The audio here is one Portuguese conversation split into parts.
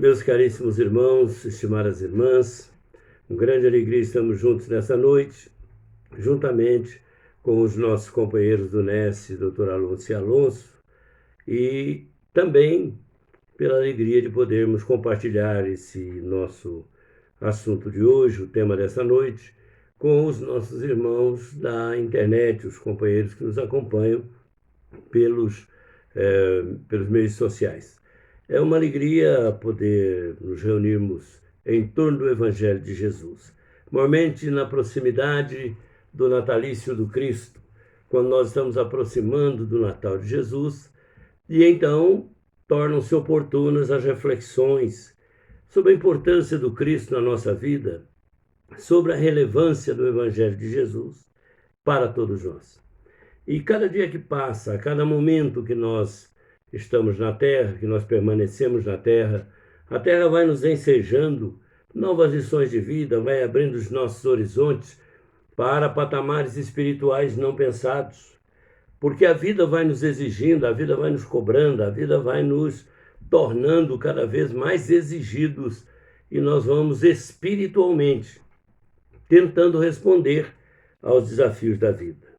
Meus caríssimos irmãos, estimadas irmãs, com grande alegria estamos juntos nessa noite, juntamente com os nossos companheiros do NES, Dr. Alonso e Alonso, e também pela alegria de podermos compartilhar esse nosso assunto de hoje, o tema dessa noite, com os nossos irmãos da internet, os companheiros que nos acompanham pelos meios sociais. É uma alegria poder nos reunirmos em torno do Evangelho de Jesus, normalmente na proximidade do natalício do Cristo, quando nós estamos aproximando do Natal de Jesus, e então tornam-se oportunas as reflexões sobre a importância do Cristo na nossa vida, sobre a relevância do Evangelho de Jesus para todos nós. E cada dia que passa, a cada momento que nós estamos na Terra, que nós permanecemos na Terra, a Terra vai nos ensejando novas lições de vida, vai abrindo os nossos horizontes para patamares espirituais não pensados. Porque a vida vai nos exigindo, a vida vai nos cobrando, a vida vai nos tornando cada vez mais exigidos e nós vamos espiritualmente tentando responder aos desafios da vida.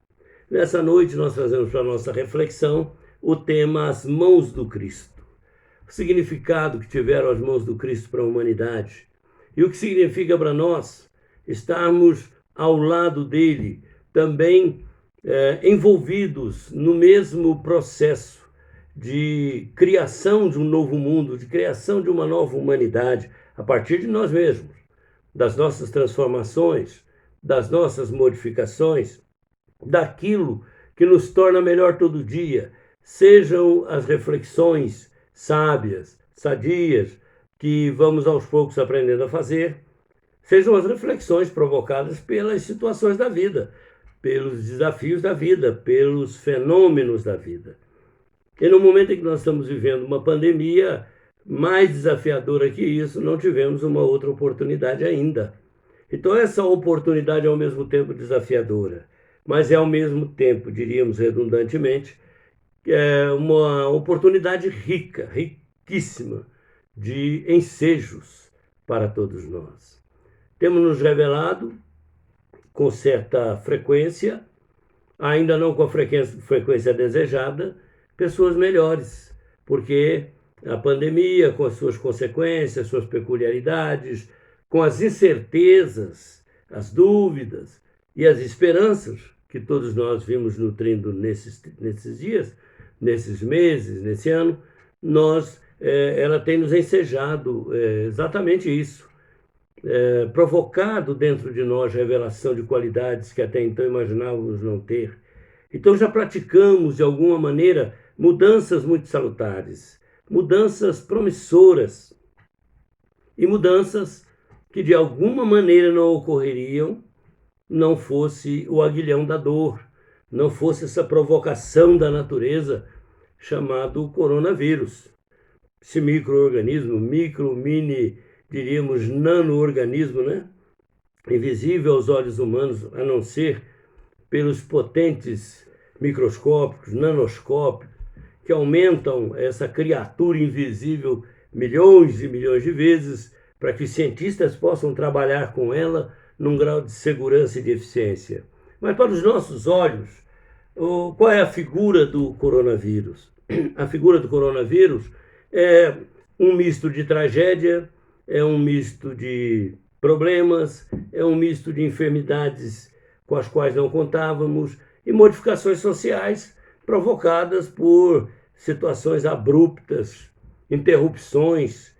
Nessa noite nós trazemos para a nossa reflexão o tema As Mãos do Cristo. O significado que tiveram as mãos do Cristo para a humanidade e o que significa para nós estarmos ao lado dele, também envolvidos no mesmo processo de criação de um novo mundo, de criação de uma nova humanidade, a partir de nós mesmos, das nossas transformações, das nossas modificações, daquilo que nos torna melhor todo dia, sejam as reflexões sábias, sadias, que vamos aos poucos aprendendo a fazer, sejam as reflexões provocadas pelas situações da vida, pelos desafios da vida, pelos fenômenos da vida. E no momento em que nós estamos vivendo uma pandemia mais desafiadora que isso, não tivemos uma outra oportunidade ainda. Então essa oportunidade é ao mesmo tempo desafiadora, mas é ao mesmo tempo, diríamos redundantemente, uma oportunidade rica, riquíssima de ensejos para todos nós. Temos nos revelado com certa frequência, ainda não com a frequência desejada, pessoas melhores, porque a pandemia, com as suas consequências, suas peculiaridades, com as incertezas, as dúvidas e as esperanças que todos nós vimos nutrindo nesses dias, nesses meses, nesse ano, ela tem nos ensejado exatamente isso, provocado dentro de nós revelação de qualidades que até então imaginávamos não ter. Então já praticamos, de alguma maneira, mudanças muito salutares, mudanças promissoras e mudanças que de alguma maneira não ocorreriam não fosse o aguilhão da dor, não fosse essa provocação da natureza chamado coronavírus. Esse micro-organismo, mini, diríamos nano-organismo, né? Invisível aos olhos humanos, a não ser pelos potentes microscópicos, nanoscópicos, que aumentam essa criatura invisível milhões e milhões de vezes para que os cientistas possam trabalhar com ela num grau de segurança e de eficiência. Mas para os nossos olhos, qual é a figura do coronavírus? A figura do coronavírus é um misto de tragédia, é um misto de problemas, é um misto de enfermidades com as quais não contávamos e modificações sociais provocadas por situações abruptas, interrupções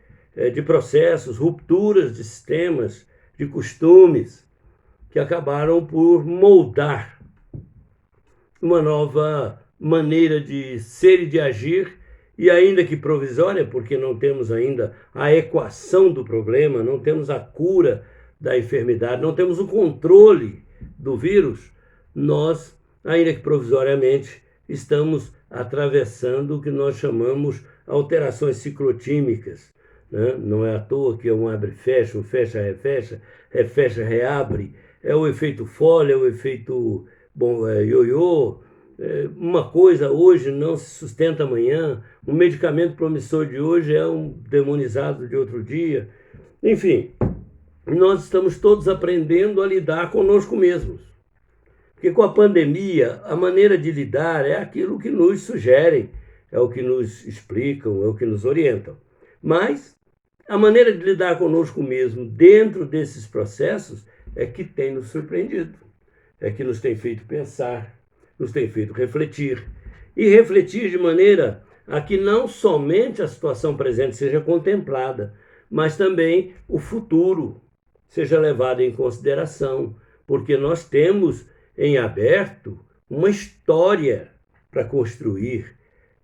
de processos, rupturas de sistemas, de costumes, que acabaram por moldar uma nova maneira de ser e de agir, e ainda que provisória, porque não temos ainda a equação do problema, não temos a cura da enfermidade, não temos o controle do vírus, nós, ainda que provisoriamente, estamos atravessando o que nós chamamos alterações ciclotímicas. Não é à toa que é um abre-fecha, um fecha-refecha, refecha-reabre, é o efeito folha, é o efeito ioiô, uma coisa hoje não se sustenta amanhã, um medicamento promissor de hoje é um demonizado de outro dia. Enfim, nós estamos todos aprendendo a lidar conosco mesmos. Porque com a pandemia, a maneira de lidar é aquilo que nos sugerem, é o que nos explicam, é o que nos orientam. Mas a maneira de lidar conosco mesmo dentro desses processos é que tem nos surpreendido, é que nos tem feito pensar, nos tem feito refletir. E refletir de maneira a que não somente a situação presente seja contemplada, mas também o futuro seja levado em consideração, porque nós temos em aberto uma história para construir.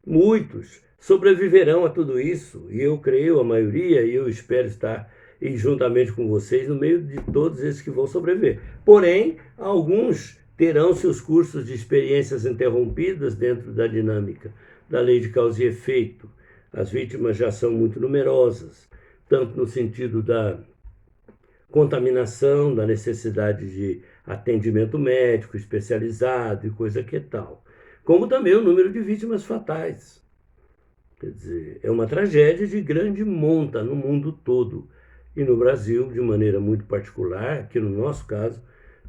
Muitos sobreviverão a tudo isso, e eu creio, a maioria, e eu espero estar juntamente com vocês no meio de todos esses que vão sobreviver. Porém, alguns terão seus cursos de experiências interrompidas dentro da dinâmica da lei de causa e efeito. As vítimas já são muito numerosas, tanto no sentido da contaminação, da necessidade de atendimento médico especializado e coisa que tal, como também o número de vítimas fatais. Quer dizer, é uma tragédia de grande monta no mundo todo e no Brasil, de maneira muito particular, que no nosso caso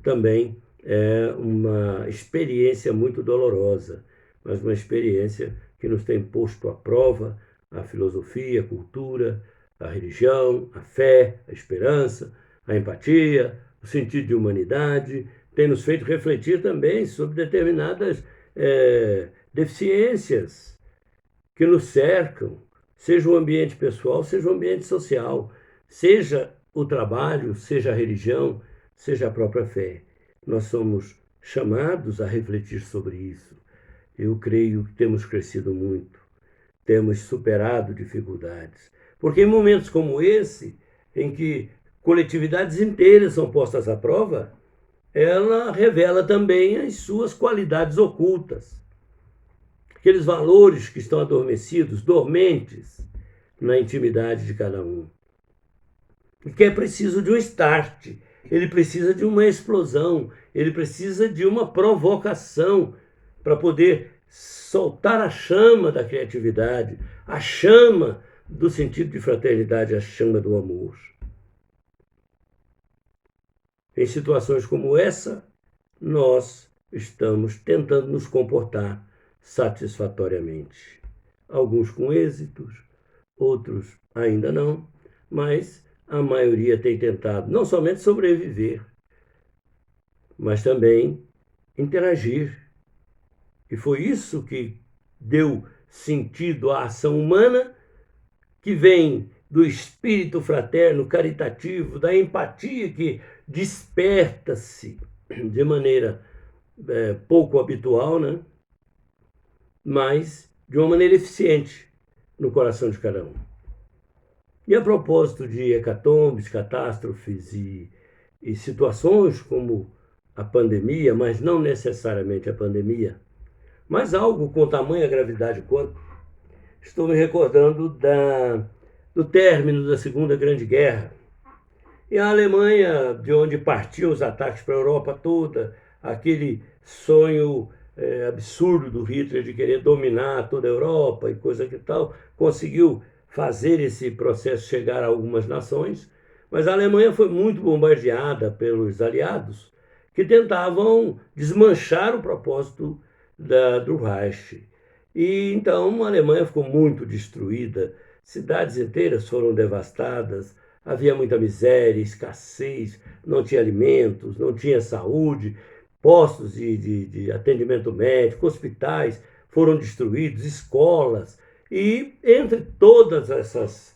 também é uma experiência muito dolorosa, mas uma experiência que nos tem posto à prova a filosofia, a cultura, a religião, a fé, a esperança, a empatia, o sentido de humanidade, tem nos feito refletir também sobre determinadas deficiências que nos cercam, seja o ambiente pessoal, seja o ambiente social, seja o trabalho, seja a religião, seja a própria fé. Nós somos chamados a refletir sobre isso. Eu creio que temos crescido muito, temos superado dificuldades, porque em momentos como esse, em que coletividades inteiras são postas à prova, ela revela também as suas qualidades ocultas, aqueles valores que estão adormecidos, dormentes na intimidade de cada um. E que é preciso de um start, ele precisa de uma explosão, ele precisa de uma provocação para poder soltar a chama da criatividade, a chama do sentido de fraternidade, a chama do amor. Em situações como essa, nós estamos tentando nos comportar satisfatoriamente. Alguns com êxitos, outros ainda não, mas a maioria tem tentado não somente sobreviver, mas também interagir. E foi isso que deu sentido à ação humana, que vem do espírito fraterno, caritativo, da empatia que desperta-se de maneira pouco habitual, né? Mas de uma maneira eficiente no coração de cada um. E a propósito de hecatombes, catástrofes e situações como a pandemia, mas não necessariamente a pandemia, mas algo com tamanha gravidade quanto, estou me recordando do término da Segunda Grande Guerra. E a Alemanha, de onde partiam os ataques para a Europa toda, aquele sonho absurdo do Hitler de querer dominar toda a Europa e coisa que tal, conseguiu fazer esse processo chegar a algumas nações, mas a Alemanha foi muito bombardeada pelos aliados, que tentavam desmanchar o propósito do Reich. E então a Alemanha ficou muito destruída, cidades inteiras foram devastadas, havia muita miséria, escassez, não tinha alimentos, não tinha saúde, postos de atendimento médico, hospitais foram destruídos, escolas. E entre todas essas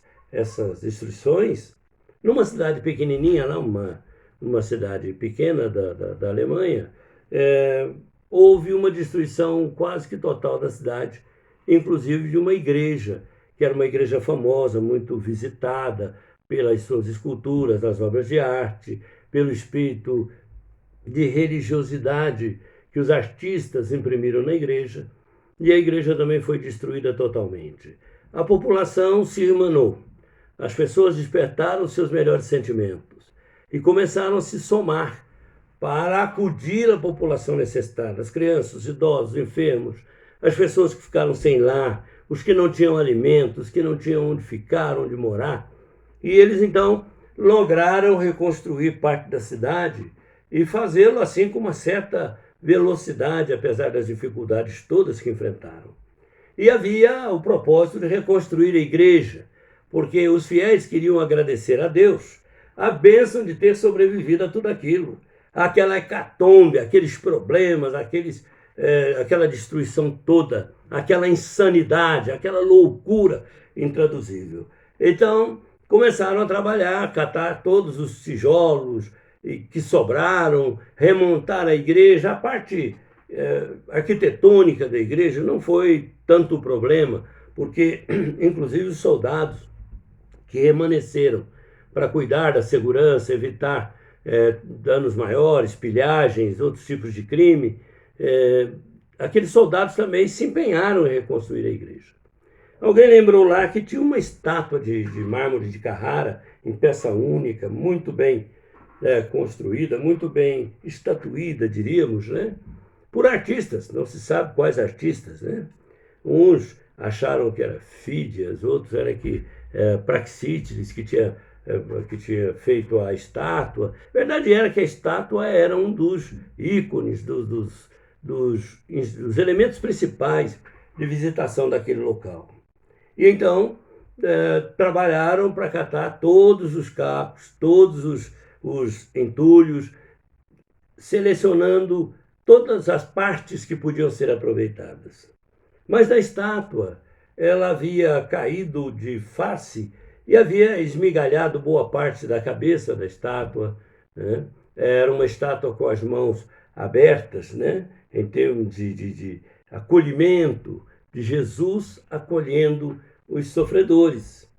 destruições, numa cidade pequenininha, lá uma cidade pequena da Alemanha, houve uma destruição quase que total da cidade, inclusive de uma igreja, que era uma igreja famosa, muito visitada pelas suas esculturas, as obras de arte, pelo espírito de religiosidade que os artistas imprimiram na igreja, e a igreja também foi destruída totalmente. A população se irmanou, as pessoas despertaram seus melhores sentimentos e começaram a se somar para acudir a população necessitada, as crianças, os idosos, os enfermos, as pessoas que ficaram sem lar, os que não tinham alimentos, os que não tinham onde ficar, onde morar. E eles, então, lograram reconstruir parte da cidade e fazê-lo assim com uma certa velocidade, apesar das dificuldades todas que enfrentaram. E havia o propósito de reconstruir a igreja, porque os fiéis queriam agradecer a Deus a bênção de ter sobrevivido a tudo aquilo, aquela hecatombe, aqueles problemas, aquela destruição toda, aquela insanidade, aquela loucura intraduzível. Então, começaram a trabalhar, catar todos os tijolos que sobraram, remontar a igreja. A parte arquitetônica da igreja não foi tanto problema, porque, inclusive, os soldados que permaneceram para cuidar da segurança, evitar danos maiores, pilhagens, outros tipos de crime, aqueles soldados também se empenharam em reconstruir a igreja. Alguém lembrou lá que tinha uma estátua de mármore de Carrara, em peça única, muito bem construída, muito bem estatuída, diríamos, né? Por artistas, não se sabe quais artistas, né? Uns acharam que era Fídias, outros era que Praxíteles, que tinha feito a estátua. A verdade era que a estátua era um dos ícones, dos elementos principais de visitação daquele local. E então trabalharam para catar todos os cacos, todos os entulhos, selecionando todas as partes que podiam ser aproveitadas. Mas da estátua, ela havia caído de face e havia esmigalhado boa parte da cabeça da estátua, né? Era uma estátua com as mãos abertas, né? Em termos de acolhimento, de Jesus acolhendo os sofredores.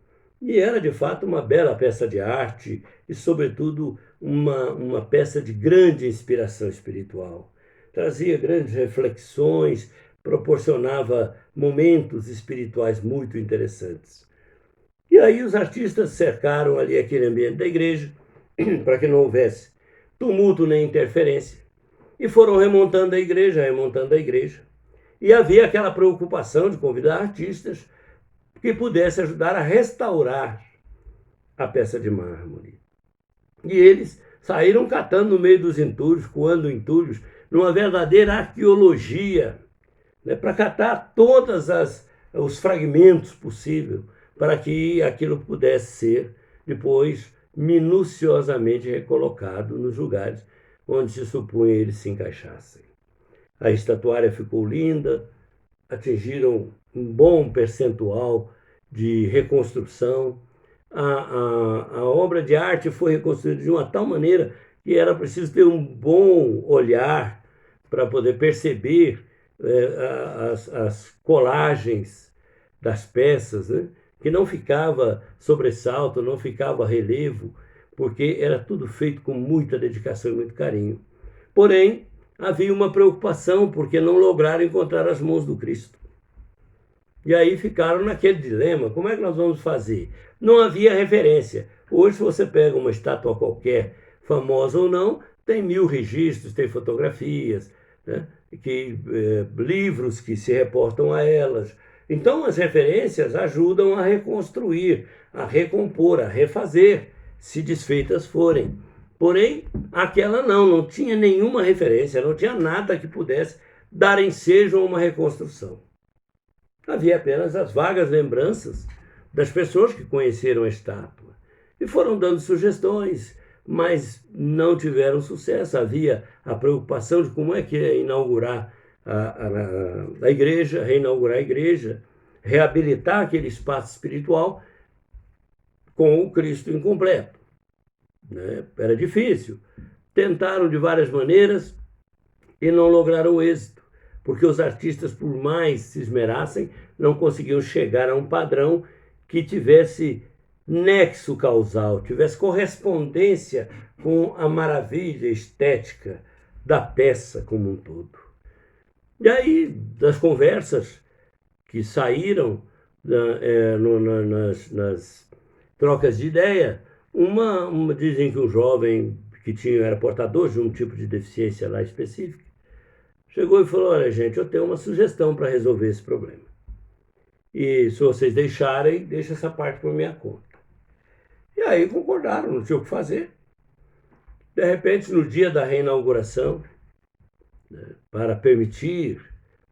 E era, de fato, uma bela peça de arte e, sobretudo, uma peça de grande inspiração espiritual. Trazia grandes reflexões, proporcionava momentos espirituais muito interessantes. E aí os artistas cercaram ali aquele ambiente da igreja para que não houvesse tumulto nem interferência. E foram remontando a igreja. E havia aquela preocupação de convidar artistas que pudessem ajudar a restaurar a peça de mármore. E eles saíram catando no meio dos entulhos, coando entulhos, numa verdadeira arqueologia, né, para catar todos os fragmentos possíveis, para que aquilo pudesse ser depois minuciosamente recolocado nos lugares onde se supunha eles se encaixassem. A estatuária ficou linda, atingiram um bom percentual de reconstrução. A obra de arte foi reconstruída de uma tal maneira que era preciso ter um bom olhar para poder perceber as colagens das peças, né? Que não ficava sobressalto, não ficava relevo, porque era tudo feito com muita dedicação e muito carinho. Porém, havia uma preocupação, porque não lograram encontrar as mãos do Cristo. E aí ficaram naquele dilema: como é que nós vamos fazer? Não havia referência. Hoje, se você pega uma estátua qualquer, famosa ou não, tem 1000 registros, tem fotografias, né? Livros que se reportam a elas. Então, as referências ajudam a reconstruir, a recompor, a refazer, se desfeitas forem. Porém, aquela não tinha nenhuma referência, não tinha nada que pudesse dar ensejo a uma reconstrução. Havia apenas as vagas lembranças das pessoas que conheceram a estátua e foram dando sugestões, mas não tiveram sucesso. Havia a preocupação de como é que ia inaugurar a igreja, reinaugurar a igreja, reabilitar aquele espaço espiritual com o Cristo incompleto, né? Era difícil. Tentaram de várias maneiras e não lograram êxito, porque os artistas, por mais se esmerassem, não conseguiam chegar a um padrão que tivesse nexo causal, tivesse correspondência com a maravilha estética da peça como um todo. E aí, das conversas que saíram nas trocas de ideia, dizem que um jovem era portador de um tipo de deficiência lá específica, chegou e falou: olha, gente, eu tenho uma sugestão para resolver esse problema. E se vocês deixarem, deixa essa parte por minha conta. E aí concordaram, não tinha o que fazer. De repente, no dia da reinauguração, né, para permitir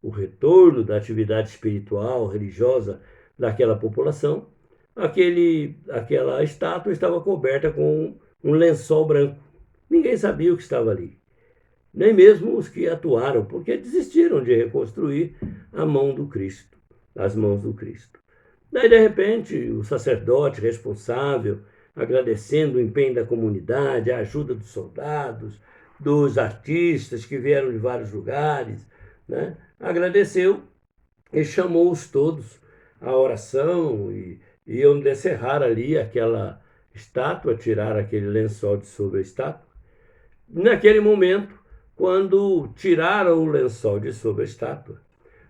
o retorno da atividade espiritual, religiosa daquela população, aquela estátua estava coberta com um lençol branco. Ninguém sabia o que estava ali, nem mesmo os que atuaram, porque desistiram de reconstruir a mão do Cristo, as mãos do Cristo. Daí, de repente, o sacerdote responsável, agradecendo o empenho da comunidade, a ajuda dos soldados, dos artistas que vieram de vários lugares, né, agradeceu e chamou-os todos à oração e iam descerrar ali aquela estátua, tirar aquele lençol de sobre a estátua. Naquele momento, quando tiraram o lençol de sobre a estátua,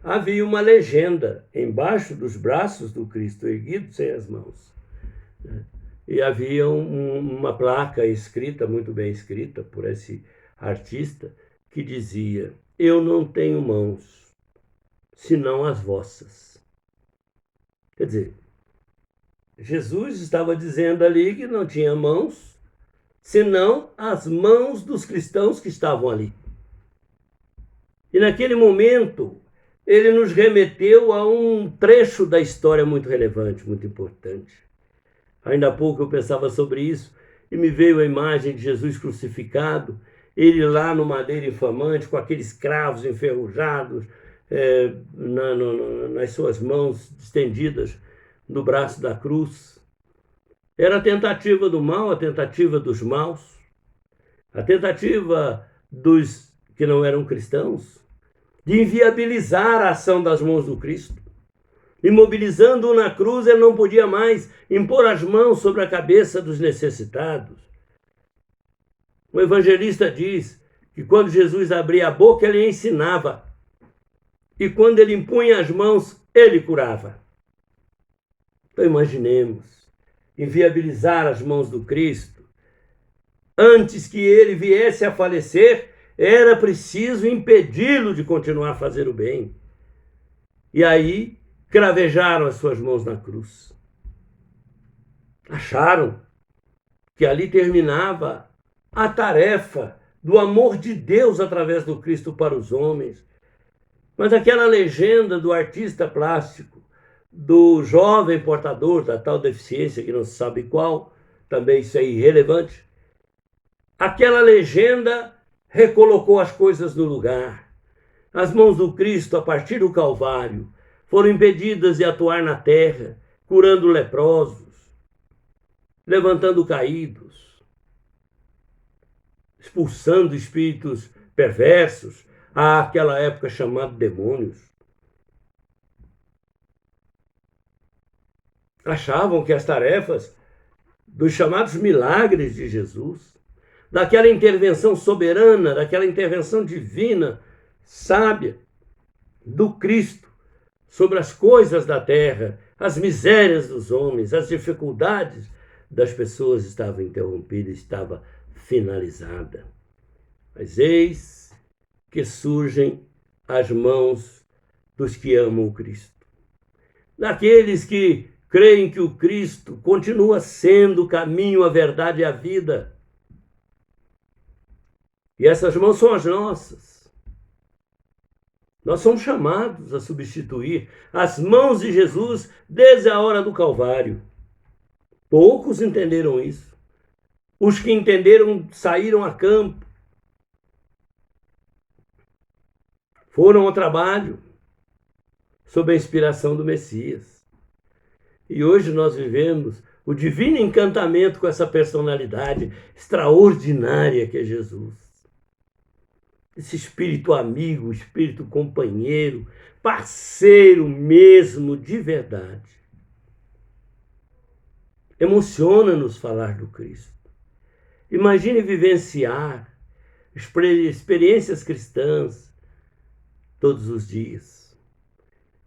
havia uma legenda embaixo dos braços do Cristo erguido sem as mãos. E havia uma placa escrita, muito bem escrita por esse artista, que dizia: eu não tenho mãos, senão as vossas. Quer dizer, Jesus estava dizendo ali que não tinha mãos, senão as mãos dos cristãos que estavam ali. E naquele momento, ele nos remeteu a um trecho da história muito relevante, muito importante. Ainda há pouco eu pensava sobre isso e me veio a imagem de Jesus crucificado, ele lá no madeiro infamante, com aqueles cravos enferrujados nas suas mãos estendidas no braço da cruz. Era a tentativa do mal, a tentativa dos maus, a tentativa dos que não eram cristãos, de inviabilizar a ação das mãos do Cristo. Imobilizando-o na cruz, ele não podia mais impor as mãos sobre a cabeça dos necessitados. O evangelista diz que quando Jesus abria a boca, ele ensinava. E quando ele impunha as mãos, ele curava. Então imaginemos, inviabilizar as mãos do Cristo. Antes que ele viesse a falecer, era preciso impedi-lo de continuar a fazer o bem. E aí, cravejaram as suas mãos na cruz. Acharam que ali terminava a tarefa do amor de Deus através do Cristo para os homens. Mas aquela legenda do artista plástico, do jovem portador da tal deficiência, que não se sabe qual, também isso é irrelevante, aquela legenda recolocou as coisas no lugar. As mãos do Cristo, a partir do Calvário, foram impedidas de atuar na terra, curando leprosos, levantando caídos, expulsando espíritos perversos, àquela época chamados demônios. Achavam que as tarefas dos chamados milagres de Jesus, daquela intervenção soberana, daquela intervenção divina, sábia, do Cristo, sobre as coisas da terra, as misérias dos homens, as dificuldades das pessoas estava interrompida, estava finalizada. Mas eis que surgem as mãos dos que amam o Cristo, daqueles que creem que o Cristo continua sendo o caminho, a verdade e a vida. E essas mãos são as nossas. Nós somos chamados a substituir as mãos de Jesus desde a hora do Calvário. Poucos entenderam isso. Os que entenderam saíram a campo. Foram ao trabalho sob a inspiração do Messias. E hoje nós vivemos o divino encantamento com essa personalidade extraordinária que é Jesus. Esse espírito amigo, espírito companheiro, parceiro mesmo de verdade. Emociona-nos falar do Cristo. Imagine vivenciar experiências cristãs todos os dias.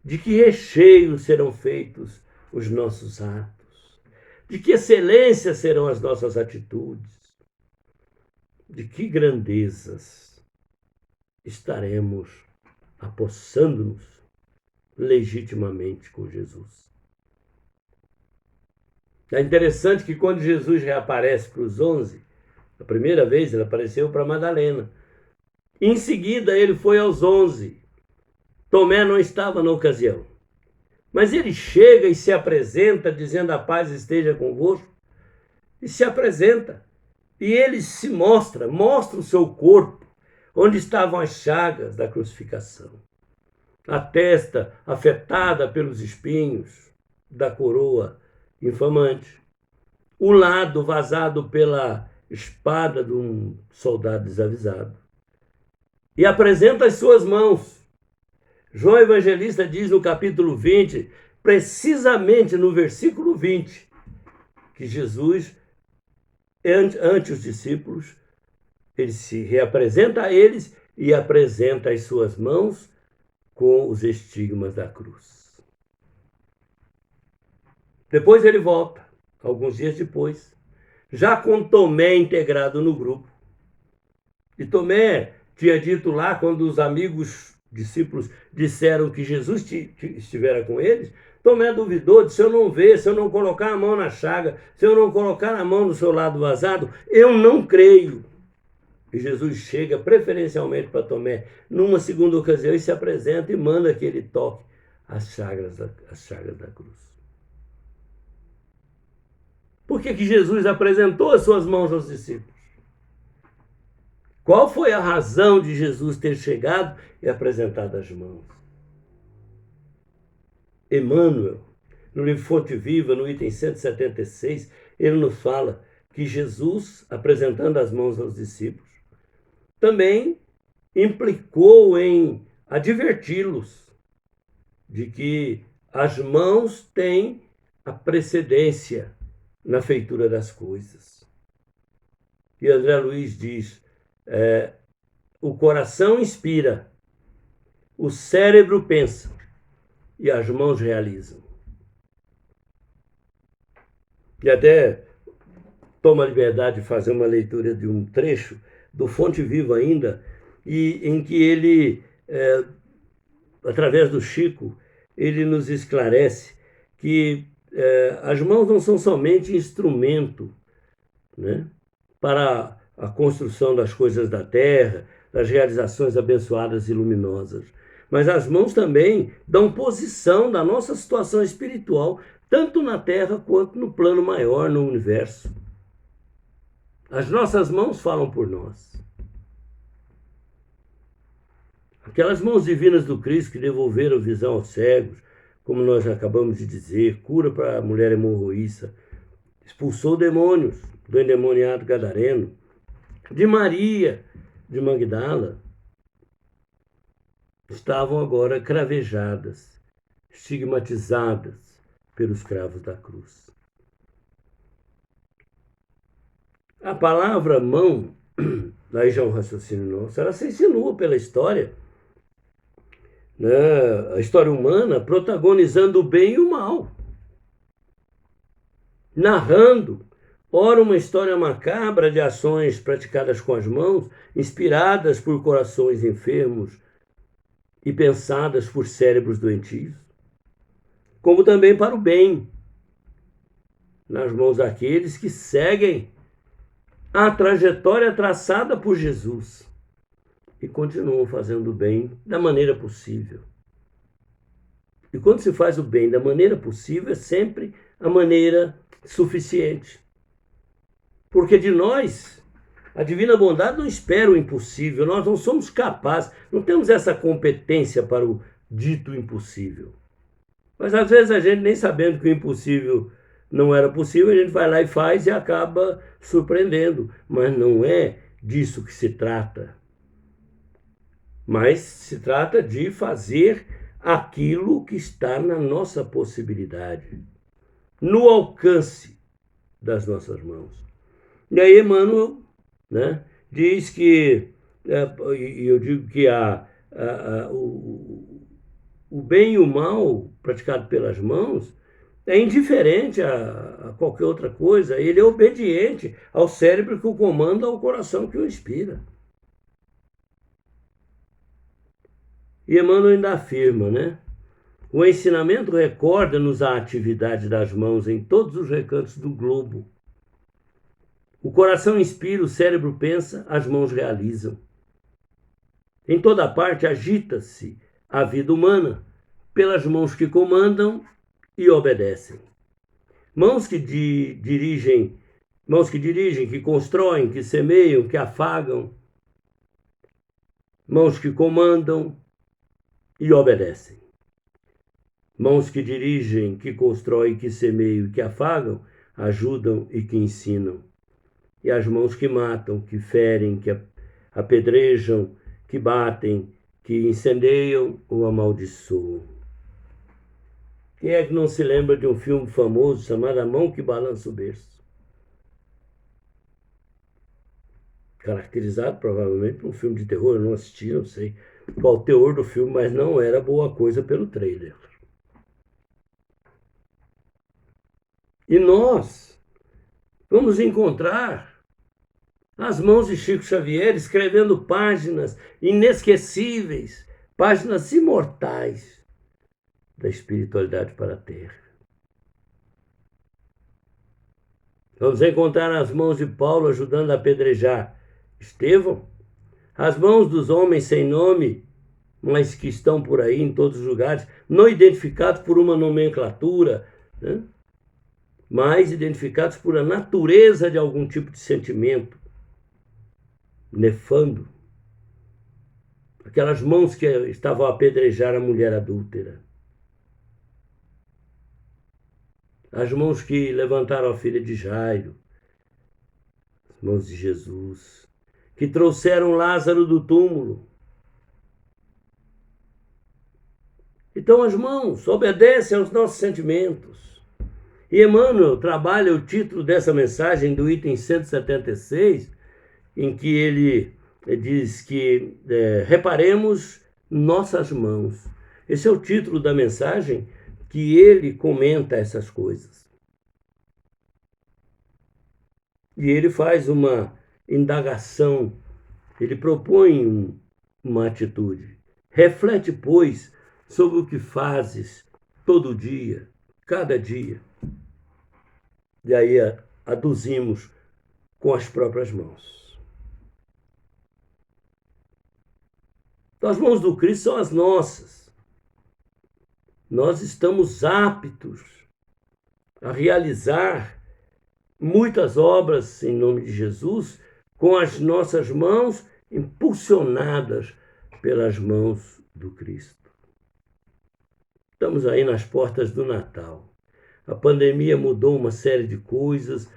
De que recheio serão feitos os nossos atos? De que excelência serão as nossas atitudes? de que grandezas estaremos apossando-nos legitimamente com Jesus. É interessante que quando Jesus reaparece para os 11, a primeira vez ele apareceu para Madalena. Em seguida ele foi aos 11. Tomé não estava na ocasião. Mas ele chega e se apresenta dizendo: a paz esteja convosco. E se apresenta. E ele se mostra o seu corpo, onde estavam as chagas da crucificação. A testa afetada pelos espinhos da coroa infamante. O lado vazado pela espada de um soldado desavisado. E apresenta as suas mãos. João Evangelista diz no capítulo 20, precisamente no versículo 20, que Jesus, ante os discípulos, ele se reapresenta a eles e apresenta as suas mãos com os estigmas da cruz. Depois ele volta, alguns dias depois, já com Tomé integrado no grupo. E Tomé tinha dito lá, quando os discípulos disseram que Jesus estivera com eles, Tomé duvidou, disse: se eu não ver, se eu não colocar a mão na chaga, se eu não colocar a mão no seu lado vazado, eu não creio. E Jesus chega preferencialmente para Tomé numa segunda ocasião e se apresenta e manda que ele toque as chagas da cruz. Por que Jesus apresentou as suas mãos aos discípulos? Qual foi a razão de Jesus ter chegado e apresentado as mãos? Emmanuel, no livro Fonte Viva, no item 176, ele nos fala que Jesus, apresentando as mãos aos discípulos, também implicou em adverti-los de que as mãos têm a precedência na feitura das coisas. E André Luiz diz: o coração inspira, o cérebro pensa e as mãos realizam. E até toma a liberdade de fazer uma leitura de um trecho do Fonte Viva ainda, e em que ele, através do Chico, ele nos esclarece que as mãos não são somente instrumento, né, para a construção das coisas da terra, das realizações abençoadas e luminosas. Mas as mãos também dão posição da nossa situação espiritual, tanto na terra quanto no plano maior, no universo. As nossas mãos falam por nós. Aquelas mãos divinas do Cristo que devolveram visão aos cegos, como nós acabamos de dizer, cura para a mulher hemorroíça, expulsou demônios do endemoniado gadareno, de Maria de Magdala, estavam agora cravejadas, estigmatizadas pelos cravos da cruz. A palavra mão, daí já é um raciocínio nosso, ela se insinua pela história, né? A história humana protagonizando o bem e o mal, narrando, ora uma história macabra de ações praticadas com as mãos, inspiradas por corações enfermos e pensadas por cérebros doentios, como também para o bem, nas mãos daqueles que seguem a trajetória traçada por Jesus e continuam fazendo o bem da maneira possível. E quando se faz o bem da maneira possível, é sempre a maneira suficiente. Porque de nós, a divina bondade não espera o impossível, nós não somos capazes, não temos essa competência para o dito impossível. Mas às vezes a gente, nem sabendo que o impossível não era possível, a gente vai lá e faz e acaba surpreendendo. Mas não é disso que se trata. Mas se trata de fazer aquilo que está na nossa possibilidade, no alcance das nossas mãos. E aí Emmanuel, né, diz que, e eu digo que o bem e o mal praticado pelas mãos é indiferente a qualquer outra coisa, ele é obediente ao cérebro que o comanda, ao coração que o inspira. E Emmanuel ainda afirma, né? O ensinamento recorda-nos a atividade das mãos em todos os recantos do globo. O coração inspira, o cérebro pensa, as mãos realizam. Em toda parte agita-se a vida humana pelas mãos que comandam e obedecem. Mãos que dirigem, que constroem, que semeiam, que afagam. Mãos que comandam e obedecem. Mãos que dirigem, que constroem, que semeiam e que afagam, ajudam e que ensinam. E as mãos que matam, que ferem, que apedrejam, que batem, que incendeiam ou amaldiçoam. Quem é que não se lembra de um filme famoso chamado A Mão que Balança o Berço? Caracterizado provavelmente por um filme de terror, eu não assisti, não sei qual o teor do filme, mas não era boa coisa pelo trailer. E nós vamos encontrar as mãos de Chico Xavier escrevendo páginas inesquecíveis, páginas imortais da espiritualidade para a Terra. Vamos encontrar as mãos de Paulo ajudando a apedrejar Estevão, as mãos dos homens sem nome, mas que estão por aí em todos os lugares, não identificados por uma nomenclatura, né? Mas identificados por a natureza de algum tipo de sentimento nefando. Aquelas mãos que estavam a apedrejar a mulher adúltera. As mãos que levantaram a filha de Jairo. As mãos de Jesus. Que trouxeram Lázaro do túmulo. Então as mãos obedecem aos nossos sentimentos. E Emmanuel trabalha o título dessa mensagem do item 176, em que ele diz que reparemos nossas mãos. Esse é o título da mensagem que ele comenta essas coisas. E ele faz uma indagação, ele propõe uma atitude. Reflete, pois, sobre o que fazes todo dia, cada dia. E aí aduzimos com as próprias mãos. Então, as mãos do Cristo são as nossas. Nós estamos aptos a realizar muitas obras em nome de Jesus com as nossas mãos impulsionadas pelas mãos do Cristo. Estamos aí nas portas do Natal. A pandemia mudou uma série de coisas,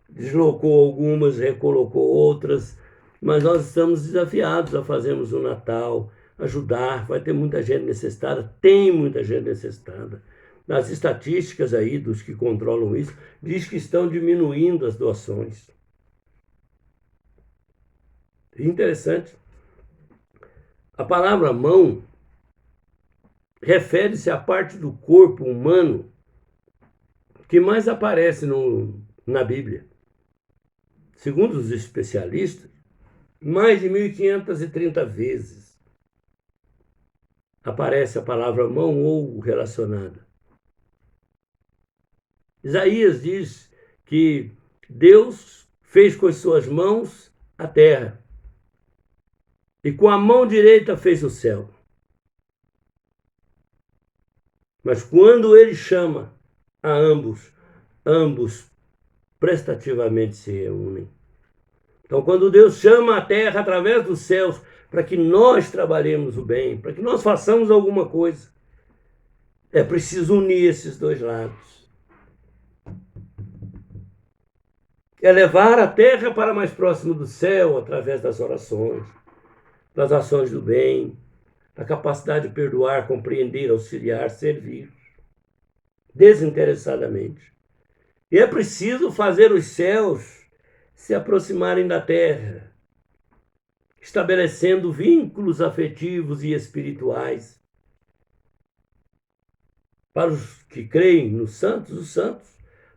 deslocou algumas, recolocou outras, mas nós estamos desafiados a fazermos o Natal, ajudar. Vai ter muita gente necessitada, tem muita gente necessitada. As estatísticas aí dos que controlam isso diz que estão diminuindo as doações. Interessante. A palavra mão refere-se à parte do corpo humano que mais aparece na Bíblia. Segundo os especialistas, mais de 1.530 vezes aparece a palavra mão ou relacionada. Isaías diz que Deus fez com as suas mãos a terra e com a mão direita fez o céu. Mas quando ele chama a ambos prestativamente se reúnem. Então, quando Deus chama a terra através dos céus para que nós trabalhemos o bem, para que nós façamos alguma coisa, é preciso unir esses dois lados. É levar a terra para mais próximo do céu através das orações, das ações do bem, da capacidade de perdoar, compreender, auxiliar, servir, desinteressadamente. E é preciso fazer os céus se aproximarem da terra, estabelecendo vínculos afetivos e espirituais. Para os que creem nos santos, os santos.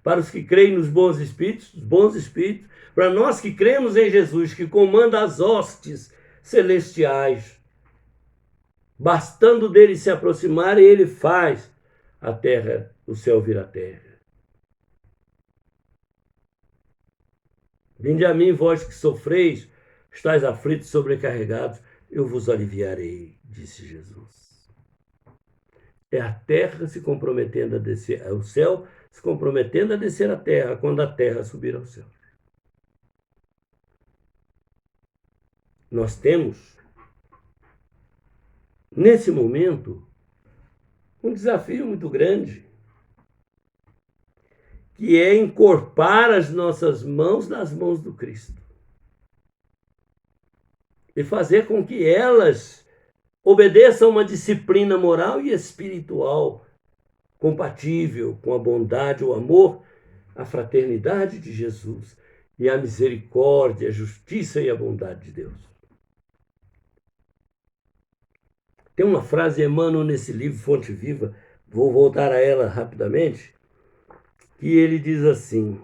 Para os que creem nos bons espíritos, os bons espíritos. Para nós que cremos em Jesus, que comanda as hostes celestiais. Bastando dele se aproximar, ele faz a terra, o céu virar terra. Vinde a mim, vós que sofreis, estáis aflitos e sobrecarregados, eu vos aliviarei, disse Jesus. É a terra se comprometendo a descer, é o céu se comprometendo a descer a terra, quando a terra subir ao céu. Nós temos, nesse momento, um desafio muito grande, que é encorpar as nossas mãos nas mãos do Cristo. E fazer com que elas obedeçam uma disciplina moral e espiritual compatível com a bondade, o amor, a fraternidade de Jesus e a misericórdia, a justiça e a bondade de Deus. Tem uma frase de Emmanuel nesse livro, Fonte Viva, vou voltar a ela rapidamente, que ele diz assim,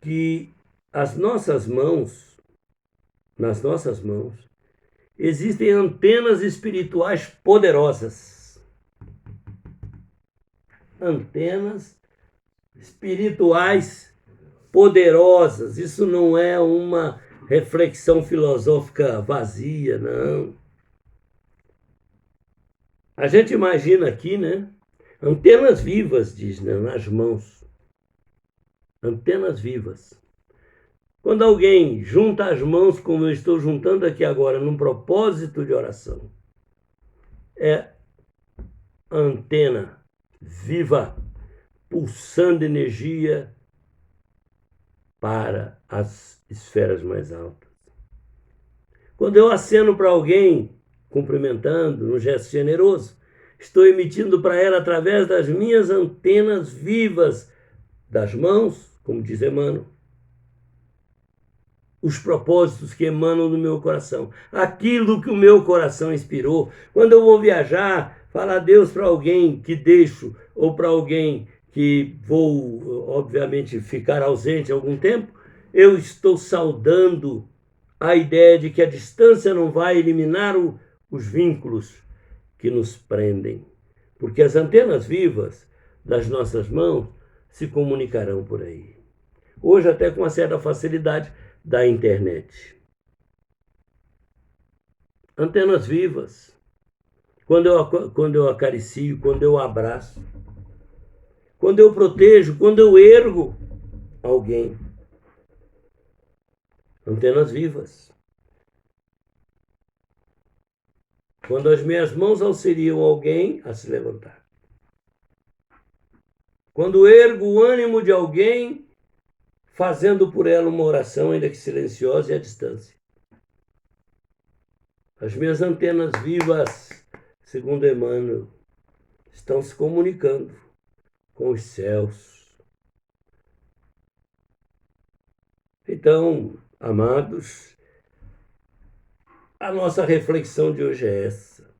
que nas nossas mãos, existem antenas espirituais poderosas. Antenas espirituais poderosas. Isso não é uma reflexão filosófica vazia, não. A gente imagina aqui, né? Antenas vivas, diz, né? Nas mãos. Antenas vivas. Quando alguém junta as mãos, como eu estou juntando aqui agora, num propósito de oração, é a antena viva, pulsando energia para as esferas mais altas. Quando eu aceno para alguém, cumprimentando, num gesto generoso, estou emitindo para ela, através das minhas antenas vivas das mãos, como diz Emmanuel, os propósitos que emanam do meu coração, aquilo que o meu coração inspirou. Quando eu vou viajar, falar Deus para alguém que deixo, ou para alguém que vou, obviamente, ficar ausente algum tempo, eu estou saudando a ideia de que a distância não vai eliminar os vínculos que nos prendem, porque as antenas vivas das nossas mãos se comunicarão por aí. Hoje até com uma certa facilidade da internet. Antenas vivas. Quando eu acaricio, quando eu abraço, quando eu protejo, quando eu ergo alguém. Antenas vivas. Quando as minhas mãos auxiliam alguém a se levantar. Quando ergo o ânimo de alguém, fazendo por ela uma oração, ainda que silenciosa e à distância. As minhas antenas vivas, segundo Emmanuel, estão se comunicando com os céus. Então, amados, a nossa reflexão de hoje é essa.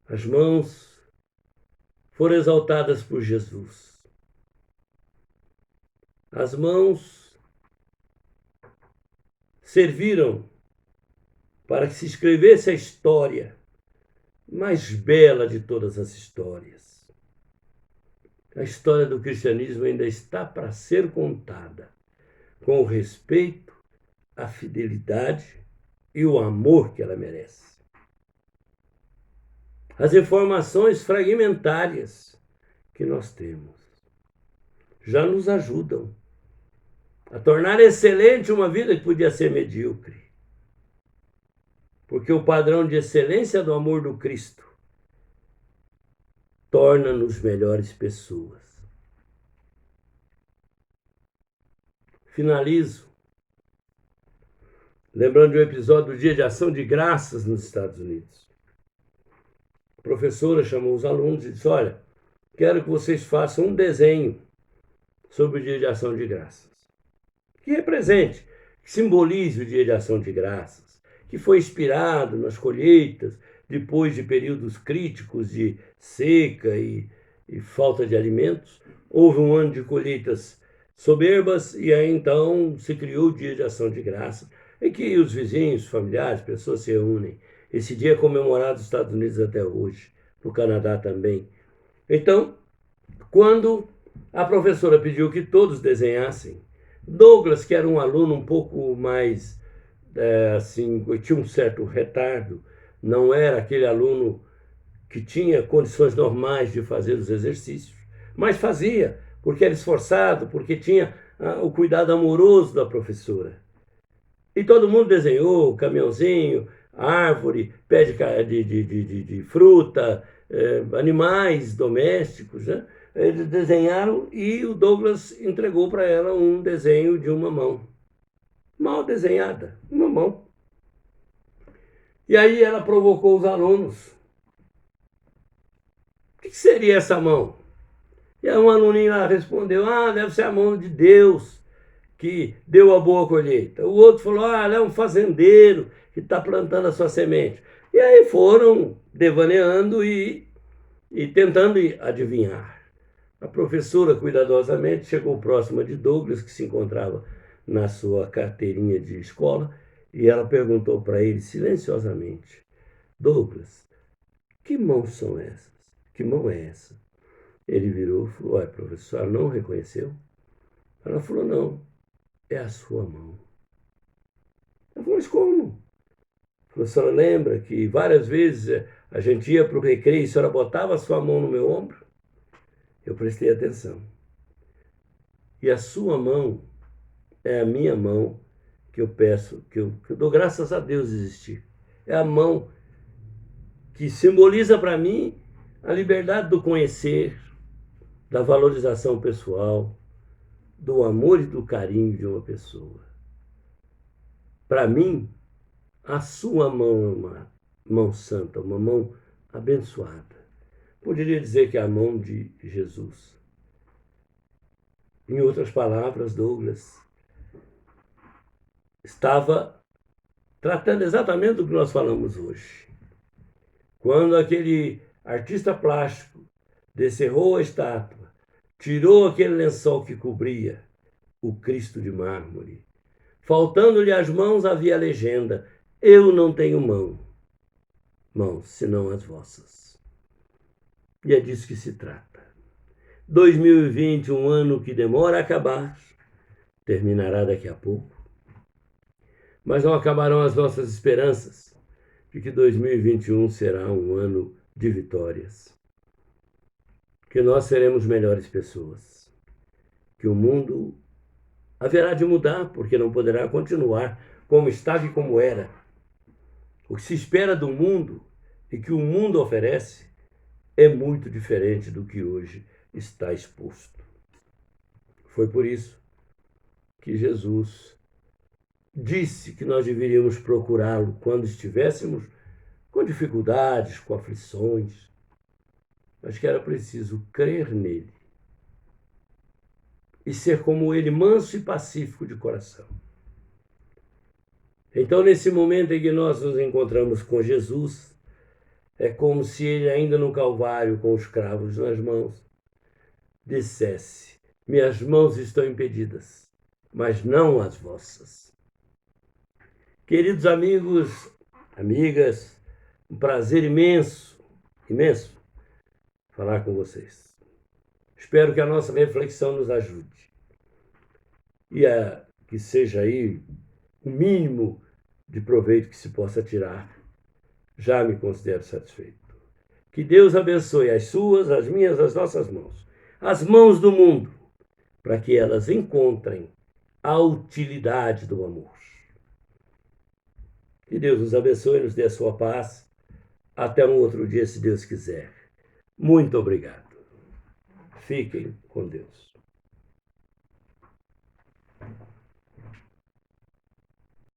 As mãos foram exaltadas por Jesus. As mãos serviram para que se escrevesse a história mais bela de todas as histórias. A história do cristianismo ainda está para ser contada, com o respeito, a fidelidade e o amor que ela merece. As informações fragmentárias que nós temos já nos ajudam a tornar excelente uma vida que podia ser medíocre. Porque o padrão de excelência do amor do Cristo torna-nos melhores pessoas. Finalizo lembrando de um episódio do Dia de Ação de Graças nos Estados Unidos. A professora chamou os alunos e disse: olha, quero que vocês façam um desenho sobre o Dia de Ação de Graças, que represente, que simbolize o Dia de Ação de Graças, que foi inspirado nas colheitas, depois de períodos críticos de seca e falta de alimentos. Houve um ano de colheitas soberbas e aí então se criou o Dia de Ação de Graças, em que os vizinhos, familiares, pessoas se reúnem. Esse dia é comemorado nos Estados Unidos até hoje, no Canadá também. Então, quando a professora pediu que todos desenhassem, Douglas, que era um aluno um pouco mais, assim, tinha um certo retardo, não era aquele aluno que tinha condições normais de fazer os exercícios, mas fazia, porque era esforçado, porque tinha o cuidado amoroso da professora. E todo mundo desenhou caminhãozinho, árvore, pé de fruta, animais domésticos, né? Eles desenharam e o Douglas entregou para ela um desenho de uma mão. Mal desenhada, uma mão. E aí ela provocou os alunos. O que seria essa mão? E aí um aluninho lá respondeu, deve ser a mão de Deus que deu a boa colheita. O outro falou, é um fazendeiro que está plantando a sua semente. E aí foram devaneando e tentando adivinhar. A professora, cuidadosamente, chegou próxima de Douglas, que se encontrava na sua carteirinha de escola, e ela perguntou para ele silenciosamente, Douglas, que mãos são essas? Que mão é essa? Ele virou e falou, professora, não reconheceu? Ela falou, não, é a sua mão. Ela falou, mas como? A professora lembra que várias vezes a gente ia para o recreio e a senhora botava a sua mão no meu ombro? Eu prestei atenção. E a sua mão é a minha mão que eu peço, que eu dou graças a Deus existir. É a mão que simboliza para mim a liberdade do conhecer, da valorização pessoal, do amor e do carinho de uma pessoa. Para mim, a sua mão é uma mão santa, uma mão abençoada. Poderia dizer que é a mão de Jesus. Em outras palavras, Douglas estava tratando exatamente do que nós falamos hoje. Quando aquele artista plástico descerrou a estátua, tirou aquele lençol que cobria o Cristo de mármore, faltando-lhe as mãos havia a legenda, eu não tenho mãos, senão as vossas. E é disso que se trata. 2020, um ano que demora a acabar, terminará daqui a pouco. Mas não acabarão as nossas esperanças de que 2021 será um ano de vitórias. Que nós seremos melhores pessoas. Que o mundo haverá de mudar, porque não poderá continuar como estava e como era. O que se espera do mundo e que o mundo oferece é muito diferente do que hoje está exposto. Foi por isso que Jesus disse que nós deveríamos procurá-lo quando estivéssemos com dificuldades, com aflições, mas que era preciso crer nele e ser como ele, manso e pacífico de coração. Então, nesse momento em que nós nos encontramos com Jesus, é como se ele, ainda no Calvário, com os cravos nas mãos, dissesse, minhas mãos estão impedidas, mas não as vossas. Queridos amigos, amigas, um prazer imenso falar com vocês. Espero que a nossa reflexão nos ajude e que seja aí o mínimo de proveito que se possa tirar. Já me considero satisfeito. Que Deus abençoe as suas, as minhas, as nossas mãos, as mãos do mundo, para que elas encontrem a utilidade do amor. Que Deus nos abençoe e nos dê a sua paz. Até um outro dia, se Deus quiser. Muito obrigado. Fiquem com Deus.